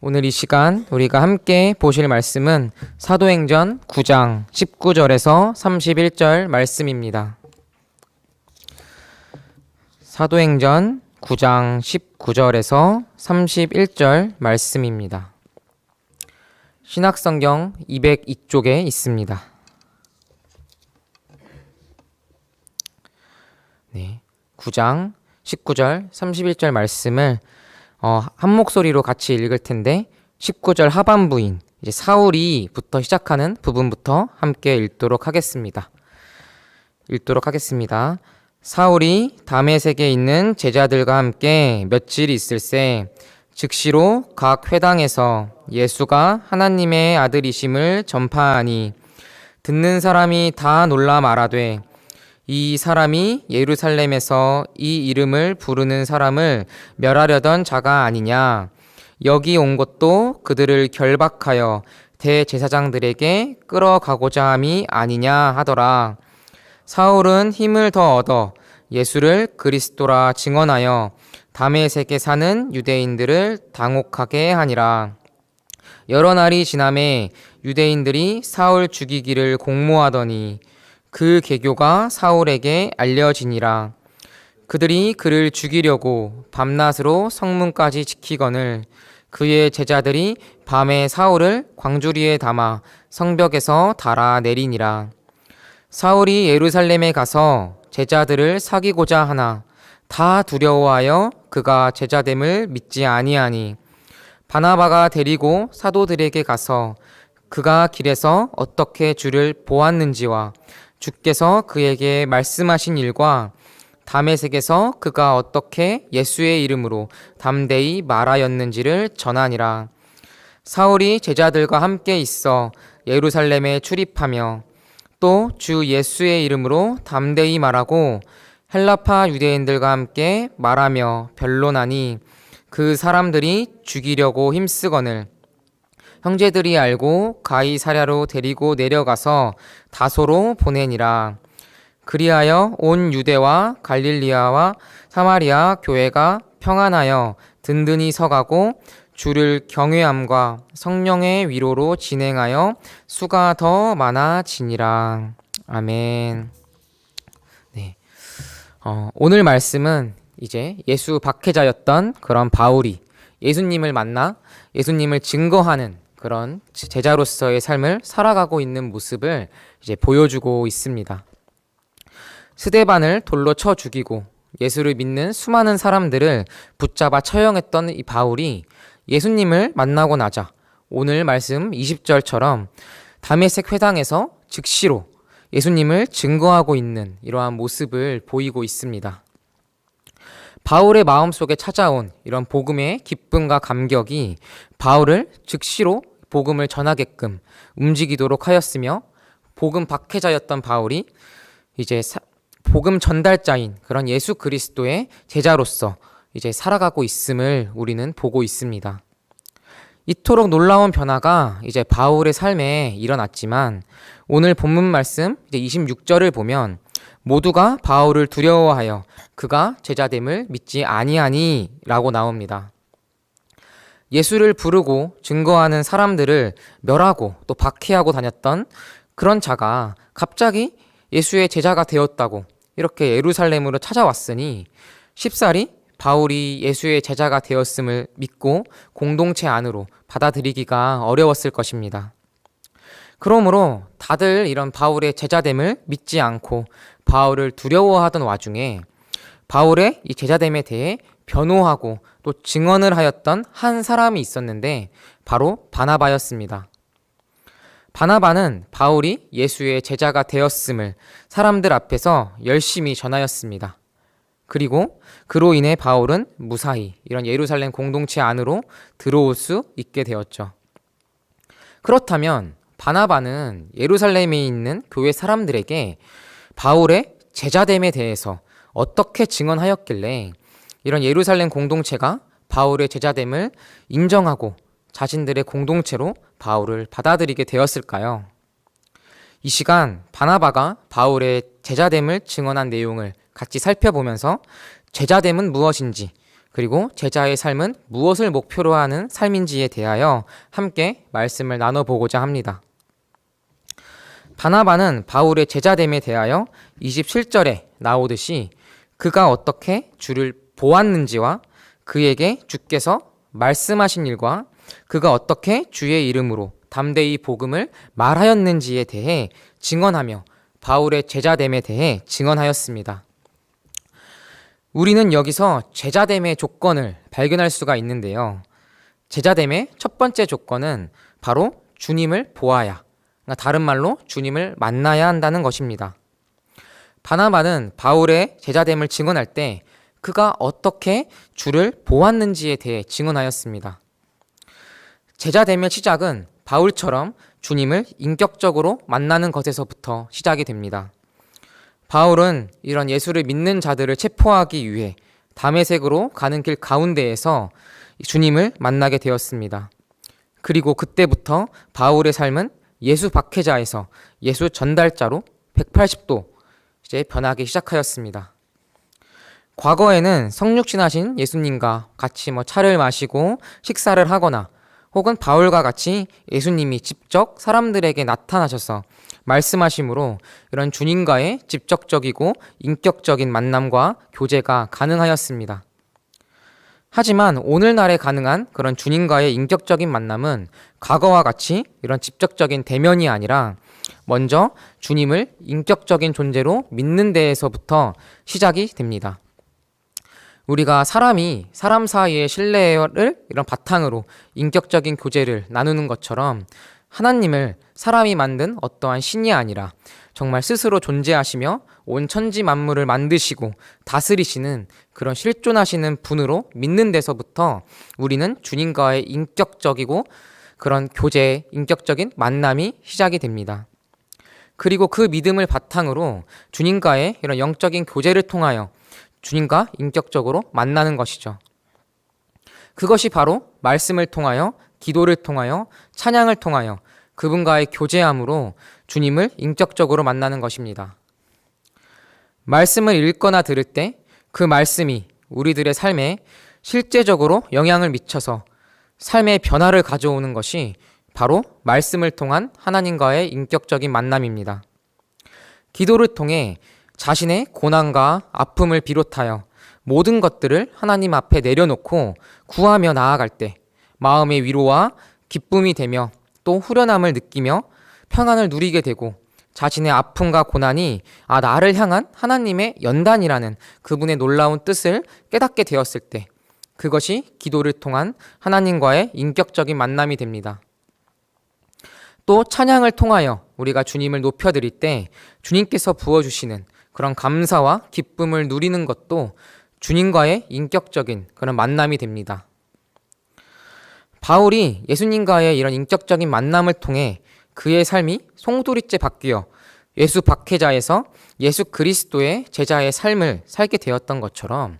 오늘 이 시간 우리가 함께 보실 말씀은 사도행전 9장 19절에서 31절 말씀입니다. 사도행전 9장 19절에서 31절 말씀입니다. 신약성경 202쪽에 있습니다. 네, 9장 19절 31절 말씀을 한 목소리로 같이 읽을 텐데 19절 하반부인 이제 사울이부터 시작하는 부분부터 함께 읽도록 하겠습니다. 사울이 다메섹에 있는 제자들과 함께 며칠 있을새 즉시로 각 회당에서 예수가 하나님의 아들이심을 전파하니 듣는 사람이 다 놀라 말하되 이 사람이 예루살렘에서 이 이름을 부르는 사람을 멸하려던 자가 아니냐. 여기 온 것도 그들을 결박하여 대제사장들에게 끌어가고자 함이 아니냐 하더라. 사울은 힘을 더 얻어 예수를 그리스도라 증언하여 다메섹에 사는 유대인들을 당혹하게 하니라. 여러 날이 지나매 유대인들이 사울 죽이기를 공모하더니 그 계교가 사울에게 알려지니라. 그들이 그를 죽이려고 밤낮으로 성문까지 지키거늘 그의 제자들이 밤에 사울을 광주리에 담아 성벽에서 달아 내리니라. 사울이 예루살렘에 가서 제자들을 사귀고자 하나 다 두려워하여 그가 제자됨을 믿지 아니하니 바나바가 데리고 사도들에게 가서 그가 길에서 어떻게 주를 보았는지와 주께서 그에게 말씀하신 일과 다메섹에서 그가 어떻게 예수의 이름으로 담대히 말하였는지를 전하니라. 사울이 제자들과 함께 있어 예루살렘에 출입하며 또 주 예수의 이름으로 담대히 말하고 헬라파 유대인들과 함께 말하며 변론하니 그 사람들이 죽이려고 힘쓰거늘 형제들이 알고 가이사랴로 데리고 내려가서 다소로 보내니라. 그리하여 온 유대와 갈릴리아와 사마리아 교회가 평안하여 든든히 서가고 주를 경외함과 성령의 위로로 진행하여 수가 더 많아지니라. 아멘. 네. 오늘 말씀은 이제 예수 박해자였던 그런 바울이 예수님을 만나 예수님을 증거하는 그런 제자로서의 삶을 살아가고 있는 모습을 이제 보여주고 있습니다. 스데반을 돌로 쳐 죽이고 예수를 믿는 수많은 사람들을 붙잡아 처형했던 이 바울이 예수님을 만나고 나자 오늘 말씀 20절처럼 다메섹 회당에서 즉시로 예수님을 증거하고 있는 이러한 모습을 보이고 있습니다. 바울의 마음속에 찾아온 이런 복음의 기쁨과 감격이 바울을 즉시로 복음을 전하게끔 움직이도록 하였으며 복음 박해자였던 바울이 이제 복음 전달자인 그런 예수 그리스도의 제자로서 이제 살아가고 있음을 우리는 보고 있습니다. 이토록 놀라운 변화가 이제 바울의 삶에 일어났지만 오늘 본문 말씀 이제 26절을 보면 모두가 바울을 두려워하여 그가 제자됨을 믿지 아니하니 라고 나옵니다. 예수를 부르고 증거하는 사람들을 멸하고 또 박해하고 다녔던 그런 자가 갑자기 예수의 제자가 되었다고 이렇게 예루살렘으로 찾아왔으니 쉽사리 바울이 예수의 제자가 되었음을 믿고 공동체 안으로 받아들이기가 어려웠을 것입니다. 그러므로 다들 이런 바울의 제자됨을 믿지 않고 바울을 두려워하던 와중에 바울의 이 제자됨에 대해 변호하고 또 증언을 하였던 한 사람이 있었는데 바로 바나바였습니다. 바나바는 바울이 예수의 제자가 되었음을 사람들 앞에서 열심히 전하였습니다. 그리고 그로 인해 바울은 무사히 이런 예루살렘 공동체 안으로 들어올 수 있게 되었죠. 그렇다면 바나바는 예루살렘에 있는 교회 사람들에게 바울의 제자됨에 대해서 어떻게 증언하였길래 이런 예루살렘 공동체가 바울의 제자됨을 인정하고 자신들의 공동체로 바울을 받아들이게 되었을까요? 이 시간 바나바가 바울의 제자됨을 증언한 내용을 같이 살펴보면서 제자됨은 무엇인지 그리고 제자의 삶은 무엇을 목표로 하는 삶인지에 대하여 함께 말씀을 나눠보고자 합니다. 바나바는 바울의 제자됨에 대하여 27절에 나오듯이 그가 어떻게 주를 보았는지와 그에게 주께서 말씀하신 일과 그가 어떻게 주의 이름으로 담대히 복음을 말하였는지에 대해 증언하며 바울의 제자됨에 대해 증언하였습니다. 우리는 여기서 제자됨의 조건을 발견할 수가 있는데요. 제자됨의 첫 번째 조건은 바로 주님을 보아야, 다른 말로 주님을 만나야 한다는 것입니다. 바나바는 바울의 제자됨을 증언할 때 그가 어떻게 주를 보았는지에 대해 증언하였습니다. 제자됨의 시작은 바울처럼 주님을 인격적으로 만나는 것에서부터 시작이 됩니다. 바울은 이런 예수를 믿는 자들을 체포하기 위해 다메섹으로 가는 길 가운데에서 주님을 만나게 되었습니다. 그리고 그때부터 바울의 삶은 예수 박해자에서 예수 전달자로 180도 이제 변하기 시작하였습니다. 과거에는 성육신하신 예수님과 같이 차를 마시고 식사를 하거나 혹은 바울과 같이 예수님이 직접 사람들에게 나타나셔서 말씀하심으로 이런 주님과의 직접적이고 인격적인 만남과 교제가 가능하였습니다. 하지만 오늘날에 가능한 그런 주님과의 인격적인 만남은 과거와 같이 이런 직접적인 대면이 아니라 먼저 주님을 인격적인 존재로 믿는 데에서부터 시작이 됩니다. 우리가 사람이 사람 사이의 신뢰를 이런 바탕으로 인격적인 교제를 나누는 것처럼 하나님을 사람이 만든 어떠한 신이 아니라 정말 스스로 존재하시며 온 천지 만물을 만드시고 다스리시는 그런 실존하시는 분으로 믿는 데서부터 우리는 주님과의 인격적이고 그런 교제, 인격적인 만남이 시작이 됩니다. 그리고 그 믿음을 바탕으로 주님과의 이런 영적인 교제를 통하여 주님과 인격적으로 만나는 것이죠. 그것이 바로 말씀을 통하여, 기도를 통하여, 찬양을 통하여 그분과의 교제함으로 주님을 인격적으로 만나는 것입니다. 말씀을 읽거나 들을 때 그 말씀이 우리들의 삶에 실제적으로 영향을 미쳐서 삶의 변화를 가져오는 것이 바로 말씀을 통한 하나님과의 인격적인 만남입니다. 기도를 통해 자신의 고난과 아픔을 비롯하여 모든 것들을 하나님 앞에 내려놓고 구하며 나아갈 때 마음의 위로와 기쁨이 되며 또 후련함을 느끼며 평안을 누리게 되고 자신의 아픔과 고난이 나를 향한 하나님의 연단이라는 그분의 놀라운 뜻을 깨닫게 되었을 때 그것이 기도를 통한 하나님과의 인격적인 만남이 됩니다. 또 찬양을 통하여 우리가 주님을 높여드릴 때 주님께서 부어주시는 그런 감사와 기쁨을 누리는 것도 주님과의 인격적인 그런 만남이 됩니다. 바울이 예수님과의 이런 인격적인 만남을 통해 그의 삶이 송두리째 바뀌어 예수 박해자에서 예수 그리스도의 제자의 삶을 살게 되었던 것처럼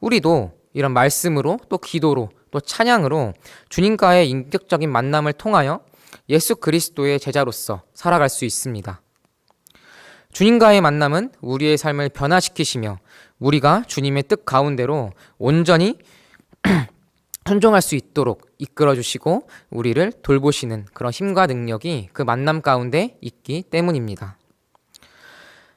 우리도 이런 말씀으로 또 기도로 또 찬양으로 주님과의 인격적인 만남을 통하여 예수 그리스도의 제자로서 살아갈 수 있습니다. 주님과의 만남은 우리의 삶을 변화시키시며 우리가 주님의 뜻 가운데로 온전히 순종할 수 있도록 이끌어주시고 우리를 돌보시는 그런 힘과 능력이 그 만남 가운데 있기 때문입니다.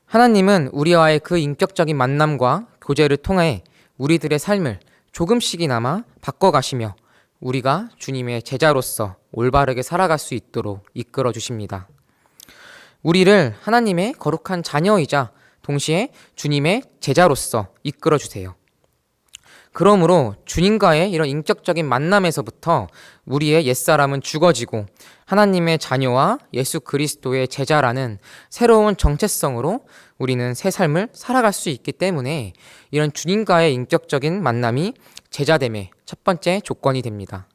하나님은 우리와의 그 인격적인 만남과 교제를 통해 우리들의 삶을 조금씩이나마 바꿔가시며 우리가 주님의 제자로서 올바르게 살아갈 수 있도록 이끌어주십니다. 우리를 하나님의 거룩한 자녀이자 동시에 주님의 제자로서 이끌어주세요. 그러므로 주님과의 이런 인격적인 만남에서부터 우리의 옛사람은 죽어지고 하나님의 자녀와 예수 그리스도의 제자라는 새로운 정체성으로 우리는 새 삶을 살아갈 수 있기 때문에 이런 주님과의 인격적인 만남이 제자됨의 첫 번째 조건이 됩니다.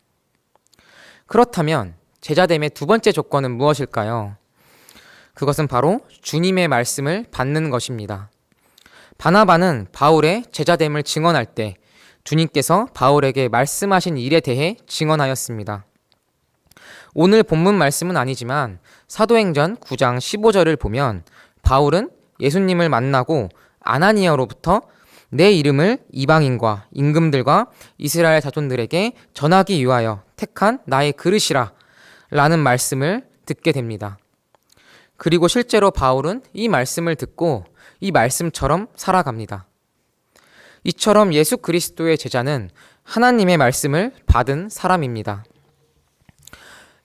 그렇다면 제자됨의 두 번째 조건은 무엇일까요? 그것은 바로 주님의 말씀을 받는 것입니다. 바나바는 바울의 제자됨을 증언할 때 주님께서 바울에게 말씀하신 일에 대해 증언하였습니다. 오늘 본문 말씀은 아니지만 사도행전 9장 15절을 보면 바울은 예수님을 만나고 아나니아로부터 내 이름을 이방인과 임금들과 이스라엘 자손들에게 전하기 위하여 택한 나의 그릇이라 라는 말씀을 듣게 됩니다. 그리고 실제로 바울은 이 말씀을 듣고 이 말씀처럼 살아갑니다. 이처럼 예수 그리스도의 제자는 하나님의 말씀을 받은 사람입니다.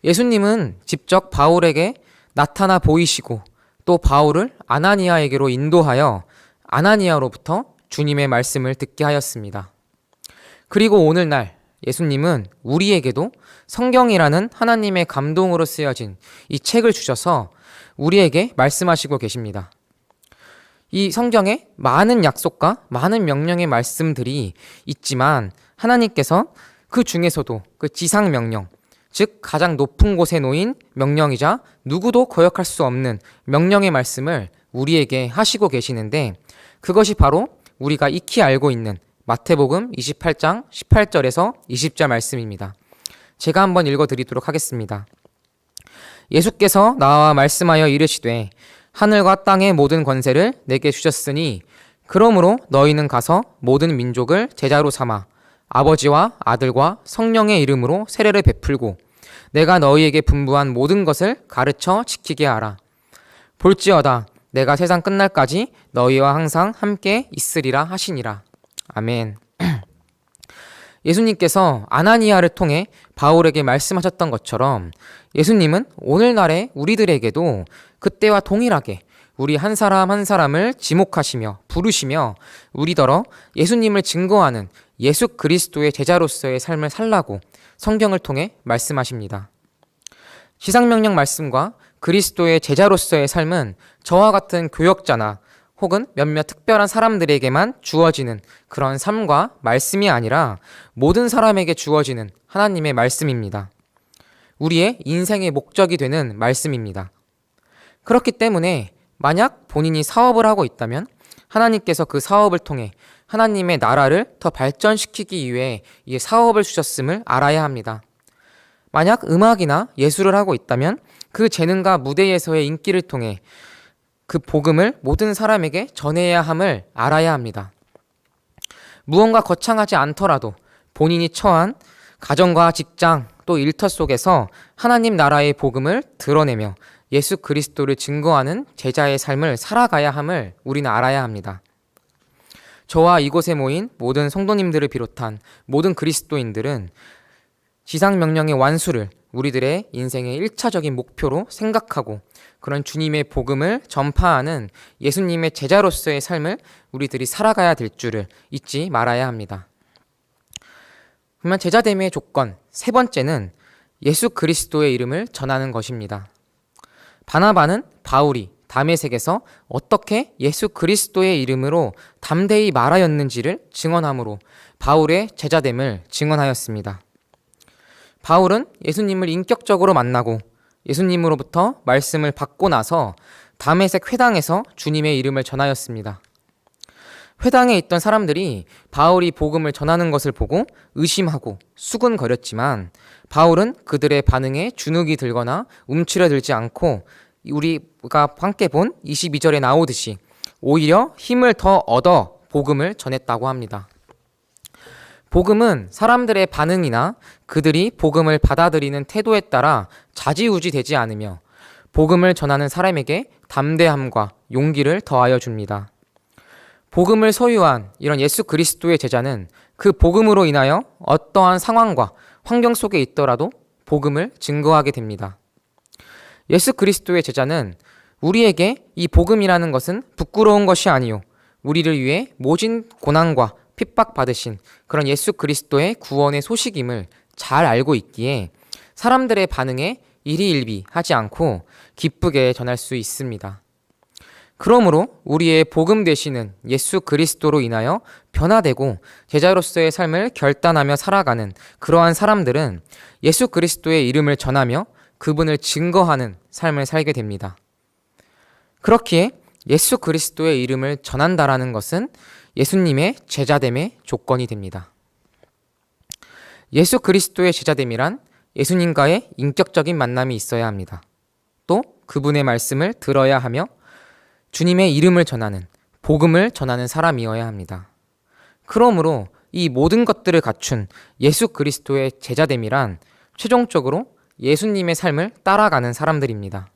예수님은 직접 바울에게 나타나 보이시고 또 바울을 아나니아에게로 인도하여 아나니아로부터 주님의 말씀을 듣게 하였습니다. 그리고 오늘날 예수님은 우리에게도 성경이라는 하나님의 감동으로 쓰여진 이 책을 주셔서 우리에게 말씀하시고 계십니다. 이 성경에 많은 약속과 많은 명령의 말씀들이 있지만 하나님께서 그 중에서도 그 지상명령, 즉 가장 높은 곳에 놓인 명령이자 누구도 거역할 수 없는 명령의 말씀을 우리에게 하시고 계시는데 그것이 바로 우리가 익히 알고 있는 마태복음 28장 18절에서 20절 말씀입니다. 제가 한번 읽어드리도록 하겠습니다. 예수께서 나와 말씀하여 이르시되 하늘과 땅의 모든 권세를 내게 주셨으니 그러므로 너희는 가서 모든 민족을 제자로 삼아 아버지와 아들과 성령의 이름으로 세례를 베풀고 내가 너희에게 분부한 모든 것을 가르쳐 지키게 하라. 볼지어다 내가 세상 끝날까지 너희와 항상 함께 있으리라 하시니라. 아멘. 예수님께서 아나니아를 통해 바울에게 말씀하셨던 것처럼 예수님은 오늘날의 우리들에게도 그때와 동일하게 우리 한 사람 한 사람을 지목하시며 부르시며 우리더러 예수님을 증거하는 예수 그리스도의 제자로서의 삶을 살라고 성경을 통해 말씀하십니다. 지상명령 말씀과 그리스도의 제자로서의 삶은 저와 같은 교역자나 혹은 몇몇 특별한 사람들에게만 주어지는 그런 삶과 말씀이 아니라 모든 사람에게 주어지는 하나님의 말씀입니다. 우리의 인생의 목적이 되는 말씀입니다. 그렇기 때문에 만약 본인이 사업을 하고 있다면 하나님께서 그 사업을 통해 하나님의 나라를 더 발전시키기 위해 이 사업을 주셨음을 알아야 합니다. 만약 음악이나 예술을 하고 있다면 그 재능과 무대에서의 인기를 통해 그 복음을 모든 사람에게 전해야 함을 알아야 합니다. 무언가 거창하지 않더라도 본인이 처한 가정과 직장 또 일터 속에서 하나님 나라의 복음을 드러내며 예수 그리스도를 증거하는 제자의 삶을 살아가야 함을 우리는 알아야 합니다. 저와 이곳에 모인 모든 성도님들을 비롯한 모든 그리스도인들은 지상명령의 완수를 우리들의 인생의 1차적인 목표로 생각하고 그런 주님의 복음을 전파하는 예수님의 제자로서의 삶을 우리들이 살아가야 될 줄을 잊지 말아야 합니다. 그러면 제자됨의 조건 세 번째는 예수 그리스도의 이름을 전하는 것입니다. 바나바는 바울이 다메섹에서 어떻게 예수 그리스도의 이름으로 담대히 말하였는지를 증언함으로 바울의 제자됨을 증언하였습니다. 바울은 예수님을 인격적으로 만나고 예수님으로부터 말씀을 받고 나서 다메섹 회당에서 주님의 이름을 전하였습니다. 회당에 있던 사람들이 바울이 복음을 전하는 것을 보고 의심하고 수군거렸지만 바울은 그들의 반응에 주눅이 들거나 움츠러들지 않고 우리가 함께 본 22절에 나오듯이 오히려 힘을 더 얻어 복음을 전했다고 합니다. 복음은 사람들의 반응이나 그들이 복음을 받아들이는 태도에 따라 좌지우지되지 않으며 복음을 전하는 사람에게 담대함과 용기를 더하여 줍니다. 복음을 소유한 이런 예수 그리스도의 제자는 그 복음으로 인하여 어떠한 상황과 환경 속에 있더라도 복음을 증거하게 됩니다. 예수 그리스도의 제자는 우리에게 이 복음이라는 것은 부끄러운 것이 아니요 우리를 위해 모진 고난과 핍박받으신 그런 예수 그리스도의 구원의 소식임을 잘 알고 있기에 사람들의 반응에 일희일비하지 않고 기쁘게 전할 수 있습니다. 그러므로 우리의 복음 되시는 예수 그리스도로 인하여 변화되고 제자로서의 삶을 결단하며 살아가는 그러한 사람들은 예수 그리스도의 이름을 전하며 그분을 증거하는 삶을 살게 됩니다. 그렇기에 예수 그리스도의 이름을 전한다라는 것은 예수님의 제자됨의 조건이 됩니다. 예수 그리스도의 제자됨이란 예수님과의 인격적인 만남이 있어야 합니다. 또 그분의 말씀을 들어야 하며 주님의 이름을 전하는 복음을 전하는 사람이어야 합니다. 그러므로 이 모든 것들을 갖춘 예수 그리스도의 제자됨이란 최종적으로 예수님의 삶을 따라가는 사람들입니다.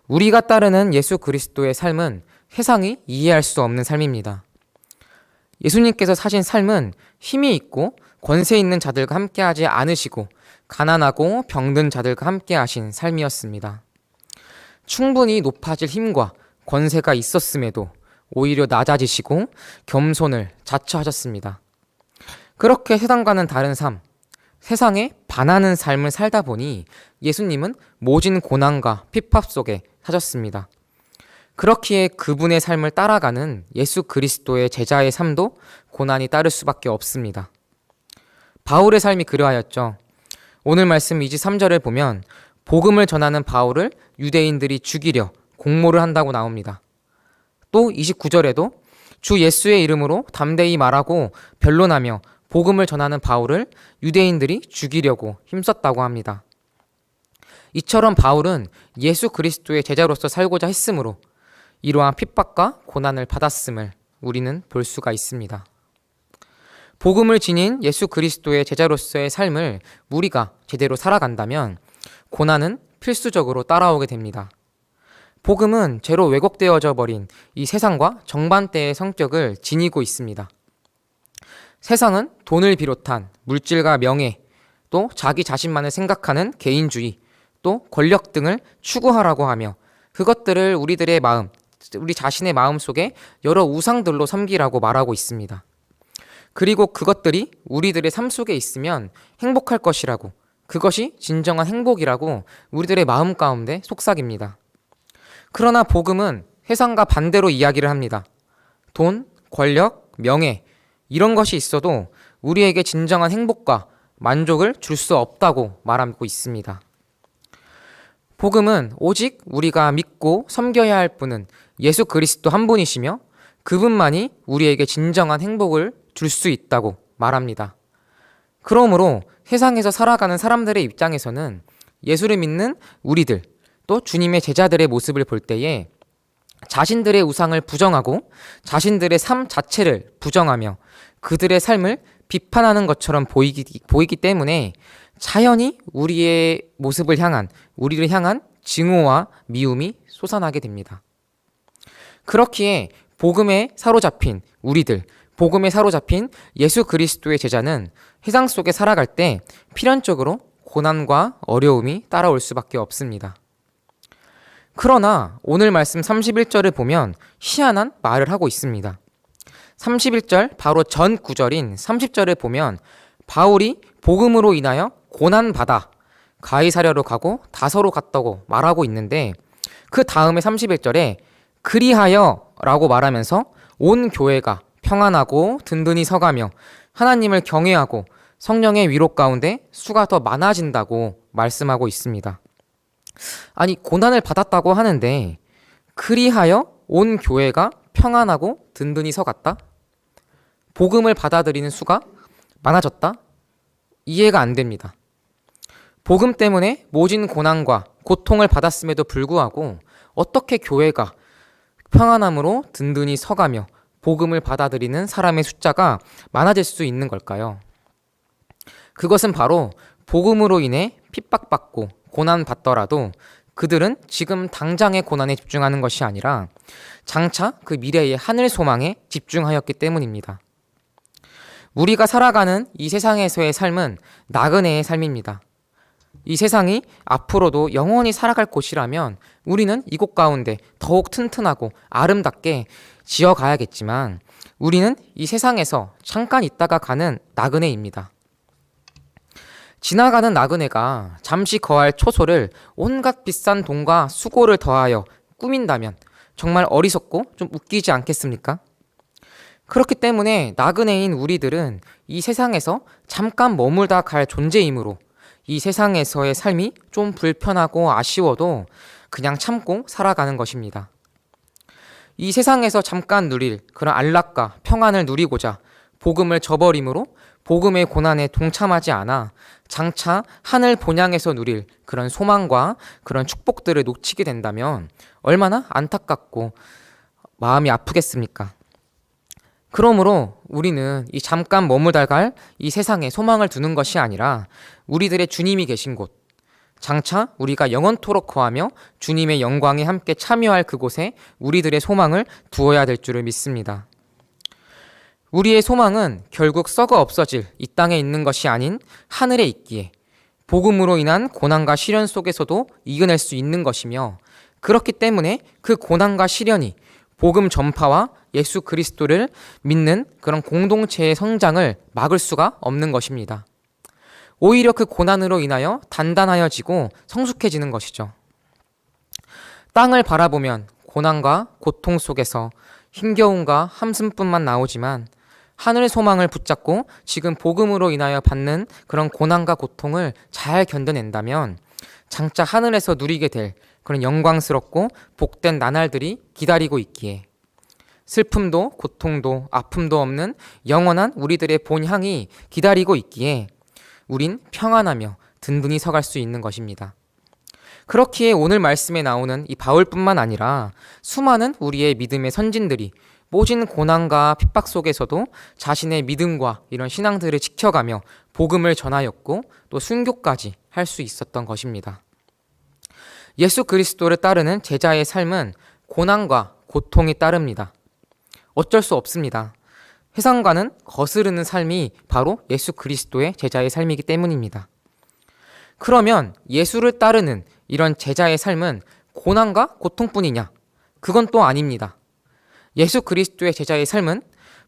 우리가 따르는 예수 그리스도의 삶은 세상이 이해할 수 없는 삶입니다. 예수님께서 사신 삶은 힘이 있고 권세 있는 자들과 함께하지 않으시고 가난하고 병든 자들과 함께하신 삶이었습니다. 충분히 높아질 힘과 권세가 있었음에도 오히려 낮아지시고 겸손을 자처하셨습니다. 그렇게 세상과는 다른 삶, 세상에 반하는 삶을 살다 보니 예수님은 모진 고난과 핍박 속에 사셨습니다. 그렇기에 그분의 삶을 따라가는 예수 그리스도의 제자의 삶도 고난이 따를 수밖에 없습니다. 바울의 삶이 그러하였죠. 오늘 말씀 23절을 보면 복음을 전하는 바울을 유대인들이 죽이려 공모를 한다고 나옵니다. 또 29절에도 주 예수의 이름으로 담대히 말하고 변론하며 복음을 전하는 바울을 유대인들이 죽이려고 힘썼다고 합니다. 이처럼 바울은 예수 그리스도의 제자로서 살고자 했으므로 이러한 핍박과 고난을 받았음을 우리는 볼 수가 있습니다. 복음을 지닌 예수 그리스도의 제자로서의 삶을 우리가 제대로 살아간다면 고난은 필수적으로 따라오게 됩니다. 복음은 죄로 왜곡되어져 버린 이 세상과 정반대의 성격을 지니고 있습니다. 세상은 돈을 비롯한 물질과 명예, 또 자기 자신만을 생각하는 개인주의, 또 권력 등을 추구하라고 하며 그것들을 우리들의 마음, 우리 자신의 마음 속에 여러 우상들로 섬기라고 말하고 있습니다. 그리고 그것들이 우리들의 삶 속에 있으면 행복할 것이라고, 그것이 진정한 행복이라고 우리들의 마음 가운데 속삭입니다. 그러나 복음은 세상과 반대로 이야기를 합니다. 돈, 권력, 명예 이런 것이 있어도 우리에게 진정한 행복과 만족을 줄 수 없다고 말하고 있습니다. 복음은 오직 우리가 믿고 섬겨야 할 분은 예수 그리스도 한 분이시며 그분만이 우리에게 진정한 행복을 줄 수 있다고 말합니다. 그러므로 세상에서 살아가는 사람들의 입장에서는 예수를 믿는 우리들, 또 주님의 제자들의 모습을 볼 때에 자신들의 우상을 부정하고 자신들의 삶 자체를 부정하며 그들의 삶을 비판하는 것처럼 보이기 때문에 자연히 우리의 모습을 향한, 우리를 향한 증오와 미움이 솟아나게 됩니다. 그렇기에 복음에 사로잡힌 우리들, 복음에 사로잡힌 예수 그리스도의 제자는 세상 속에 살아갈 때 필연적으로 고난과 어려움이 따라올 수밖에 없습니다. 그러나 오늘 말씀 31절을 보면 희한한 말을 하고 있습니다. 31절 바로 전 구절인 30절을 보면 바울이 복음으로 인하여 고난받아 가이사랴로 가고 다서로 갔다고 말하고 있는데 그 다음에 31절에 그리하여 라고 말하면서 온 교회가 평안하고 든든히 서가며 하나님을 경외하고 성령의 위로 가운데 수가 더 많아진다고 말씀하고 있습니다. 아니 고난을 받았다고 하는데 그리하여 온 교회가 평안하고 든든히 서갔다? 복음을 받아들이는 수가 많아졌다? 이해가 안 됩니다. 복음 때문에 모진 고난과 고통을 받았음에도 불구하고 어떻게 교회가 평안함으로 든든히 서가며 복음을 받아들이는 사람의 숫자가 많아질 수 있는 걸까요? 그것은 바로 복음으로 인해 핍박받고 고난받더라도 그들은 지금 당장의 고난에 집중하는 것이 아니라 장차 그 미래의 하늘 소망에 집중하였기 때문입니다. 우리가 살아가는 이 세상에서의 삶은 나그네의 삶입니다. 이 세상이 앞으로도 영원히 살아갈 곳이라면 우리는 이곳 가운데 더욱 튼튼하고 아름답게 지어가야겠지만 우리는 이 세상에서 잠깐 있다가 가는 나그네입니다. 지나가는 나그네가 잠시 거할 초소를 온갖 비싼 돈과 수고를 더하여 꾸민다면 정말 어리석고 좀 웃기지 않겠습니까? 그렇기 때문에 나그네인 우리들은 이 세상에서 잠깐 머물다 갈 존재이므로 이 세상에서의 삶이 좀 불편하고 아쉬워도 그냥 참고 살아가는 것입니다. 이 세상에서 잠깐 누릴 그런 안락과 평안을 누리고자 복음을 저버림으로 복음의 고난에 동참하지 않아 장차 하늘 본향에서 누릴 그런 소망과 그런 축복들을 놓치게 된다면 얼마나 안타깝고 마음이 아프겠습니까? 그러므로 우리는 이 잠깐 머무다갈 이 세상에 소망을 두는 것이 아니라 우리들의 주님이 계신 곳, 장차 우리가 영원토록 거하며 주님의 영광에 함께 참여할 그곳에 우리들의 소망을 두어야 될 줄을 믿습니다. 우리의 소망은 결국 썩어 없어질 이 땅에 있는 것이 아닌 하늘에 있기에 복음으로 인한 고난과 시련 속에서도 이겨낼 수 있는 것이며, 그렇기 때문에 그 고난과 시련이 복음 전파와 예수 그리스도를 믿는 그런 공동체의 성장을 막을 수가 없는 것입니다. 오히려 그 고난으로 인하여 단단하여지고 성숙해지는 것이죠. 땅을 바라보면 고난과 고통 속에서 힘겨움과 함숨뿐만 나오지만, 하늘의 소망을 붙잡고 지금 복음으로 인하여 받는 그런 고난과 고통을 잘 견뎌낸다면 장차 하늘에서 누리게 될 그런 영광스럽고 복된 나날들이 기다리고 있기에, 슬픔도 고통도 아픔도 없는 영원한 우리들의 본향이 기다리고 있기에 우린 평안하며 든든히 서갈 수 있는 것입니다. 그렇기에 오늘 말씀에 나오는 이 바울뿐만 아니라 수많은 우리의 믿음의 선진들이 모진 고난과 핍박 속에서도 자신의 믿음과 이런 신앙들을 지켜가며 복음을 전하였고 또 순교까지 할 수 있었던 것입니다. 예수 그리스도를 따르는 제자의 삶은 고난과 고통이 따릅니다. 어쩔 수 없습니다. 세상과는 거스르는 삶이 바로 예수 그리스도의 제자의 삶이기 때문입니다. 그러면 예수를 따르는 이런 제자의 삶은 고난과 고통뿐이냐? 그건 또 아닙니다. 예수 그리스도의 제자의 삶은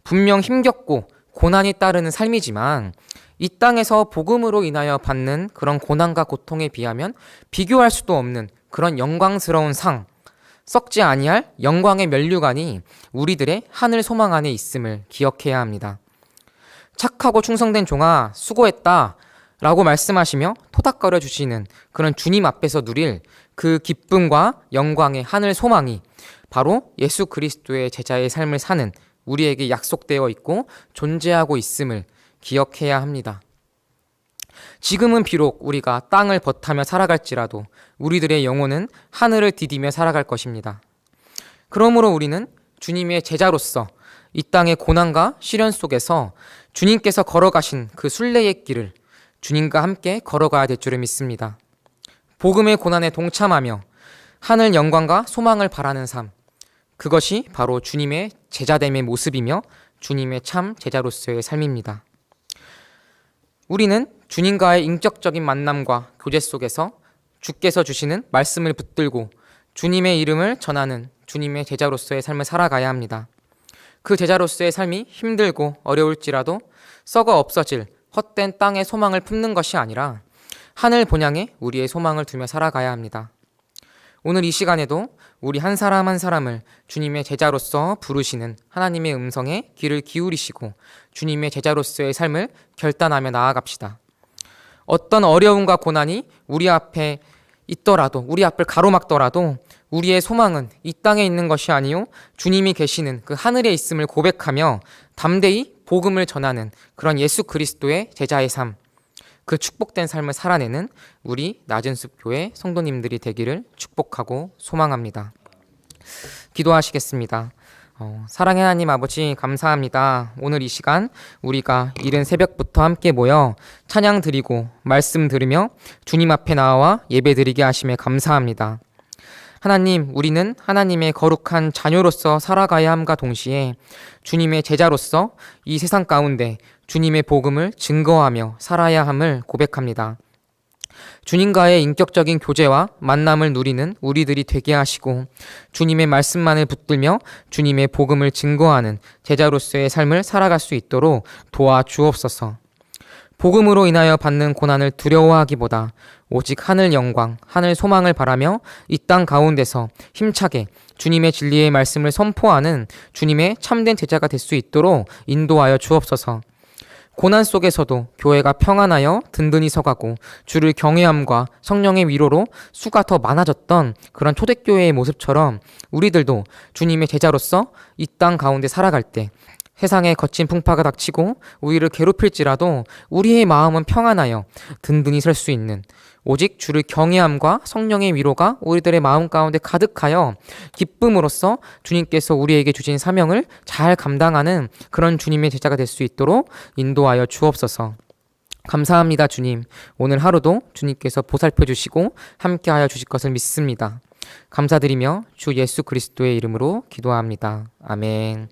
분명 힘겹고 고난이 따르는 삶이지만 이 땅에서 복음으로 인하여 받는 그런 고난과 고통에 비하면 비교할 수도 없는 그런 영광스러운 상, 썩지 아니할 영광의 면류관이 우리들의 하늘 소망 안에 있음을 기억해야 합니다. 착하고 충성된 종아 수고했다 라고 말씀하시며 토닥거려 주시는 그런 주님 앞에서 누릴 그 기쁨과 영광의 하늘 소망이 바로 예수 그리스도의 제자의 삶을 사는 우리에게 약속되어 있고 존재하고 있음을 기억해야 합니다. 지금은 비록 우리가 땅을 버타며 살아갈지라도 우리들의 영혼은 하늘을 디디며 살아갈 것입니다. 그러므로 우리는 주님의 제자로서 이 땅의 고난과 시련 속에서 주님께서 걸어가신 그 순례의 길을 주님과 함께 걸어가야 될 줄을 믿습니다. 복음의 고난에 동참하며 하늘 영광과 소망을 바라는 삶, 그것이 바로 주님의 제자됨의 모습이며 주님의 참 제자로서의 삶입니다. 우리는 주님과의 인격적인 만남과 교제 속에서 주께서 주시는 말씀을 붙들고 주님의 이름을 전하는 주님의 제자로서의 삶을 살아가야 합니다. 그 제자로서의 삶이 힘들고 어려울지라도 썩어 없어질 헛된 땅의 소망을 품는 것이 아니라 하늘 본향에 우리의 소망을 두며 살아가야 합니다. 오늘 이 시간에도 우리 한 사람 한 사람을 주님의 제자로서 부르시는 하나님의 음성에 귀를 기울이시고 주님의 제자로서의 삶을 결단하며 나아갑시다. 어떤 어려움과 고난이 우리 앞에 있더라도, 우리 앞을 가로막더라도 우리의 소망은 이 땅에 있는 것이 아니요 주님이 계시는 그 하늘에 있음을 고백하며 담대히 복음을 전하는 그런 예수 그리스도의 제자의 삶, 그 축복된 삶을 살아내는 우리 낮은숲 교회 성도님들이 되기를 축복하고 소망합니다. 기도하시겠습니다. 사랑의 하나님 아버지 감사합니다. 오늘 이 시간 우리가 이른 새벽부터 함께 모여 찬양 드리고 말씀 들으며 주님 앞에 나와 예배 드리게 하심에 감사합니다. 하나님, 우리는 하나님의 거룩한 자녀로서 살아가야 함과 동시에 주님의 제자로서 이 세상 가운데 주님의 복음을 증거하며 살아야 함을 고백합니다. 주님과의 인격적인 교제와 만남을 누리는 우리들이 되게 하시고 주님의 말씀만을 붙들며 주님의 복음을 증거하는 제자로서의 삶을 살아갈 수 있도록 도와주옵소서. 복음으로 인하여 받는 고난을 두려워하기보다 오직 하늘 영광, 하늘 소망을 바라며 이 땅 가운데서 힘차게 주님의 진리의 말씀을 선포하는 주님의 참된 제자가 될 수 있도록 인도하여 주옵소서. 고난 속에서도 교회가 평안하여 든든히 서가고 주를 경외함과 성령의 위로로 수가 더 많아졌던 그런 초대교회의 모습처럼 우리들도 주님의 제자로서 이 땅 가운데 살아갈 때 세상에 거친 풍파가 닥치고 우리를 괴롭힐지라도 우리의 마음은 평안하여 든든히 설 수 있는 오직 주를 경외함과 성령의 위로가 우리들의 마음 가운데 가득하여 기쁨으로써 주님께서 우리에게 주신 사명을 잘 감당하는 그런 주님의 제자가 될 수 있도록 인도하여 주옵소서. 감사합니다, 주님. 오늘 하루도 주님께서 보살펴 주시고 함께하여 주실 것을 믿습니다. 감사드리며 주 예수 그리스도의 이름으로 기도합니다. 아멘.